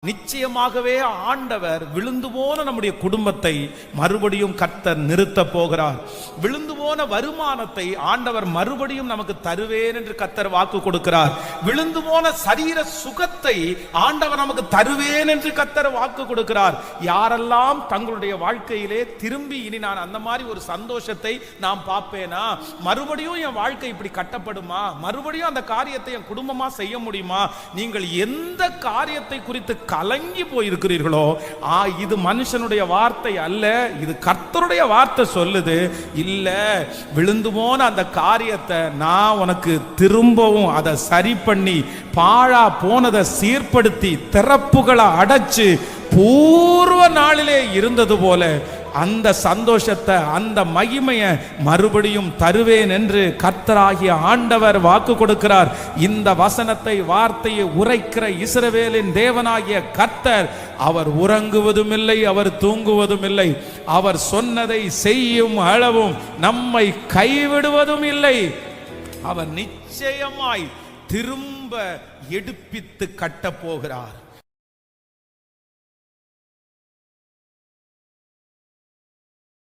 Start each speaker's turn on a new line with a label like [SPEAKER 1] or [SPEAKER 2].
[SPEAKER 1] நிச்சயமாகவே ஆண்டவர் விழுந்து போன நம்முடைய குடும்பத்தை மறுபடியும் கர்த்தர் நிறுத்த போகிறார். விழுந்து போன வருமானத்தை ஆண்டவர் மறுபடியும் நமக்கு தருவேன் என்று கர்த்தர் வாக்கு கொடுக்கிறார். விழுந்து போன சரீர சுகத்தை ஆண்டவர் நமக்கு தருவேன் என்று கர்த்தர் வாக்கு கொடுக்கிறார். யாரெல்லாம் தங்களுடைய வாழ்க்கையிலே திரும்பி இனி நான் அந்த மாதிரி ஒரு சந்தோஷத்தை நாம் பார்ப்பேனா, மறுபடியும் என் வாழ்க்கை இப்படி கட்டப்படுமா, மறுபடியும் அந்த காரியத்தை என் குடும்பமா செய்ய முடியுமா, நீங்கள் எந்த காரியத்தை குறித்து கலங்கி போயிருக்கிறீர்களோ, இது மனுஷனுடைய வார்த்தை அல்ல, இது கர்த்தருடைய வார்த்தை சொல்லுது. இல்ல, விழுந்து போன அந்த காரியத்தை நான் உனக்கு திரும்பவும் அதை சரி பண்ணி பாழா போனதை சீர்படுத்தி திறப்புகளை அடைச்சு பூர்வ நாளிலே இருந்தது போல அந்த சந்தோஷத்தை அந்த மகிமையை மறுபடியும் தருவேன் என்று கர்த்தராகிய ஆண்டவர் வாக்கு கொடுக்கிறார். இந்த வசனத்தை வார்த்தையை உரைக்கிற இஸ்ரவேலின் தேவனாகிய கர்த்தர் அவர் உறங்குவதும் இல்லை, அவர் தூங்குவதும் இல்லை. அவர் சொன்னதை செய்யும் அளவும் நம்மை கைவிடுவதும் இல்லை. அவர் நிச்சயமாய் திரும்ப எடுப்பித்து கட்ட போகிறார்.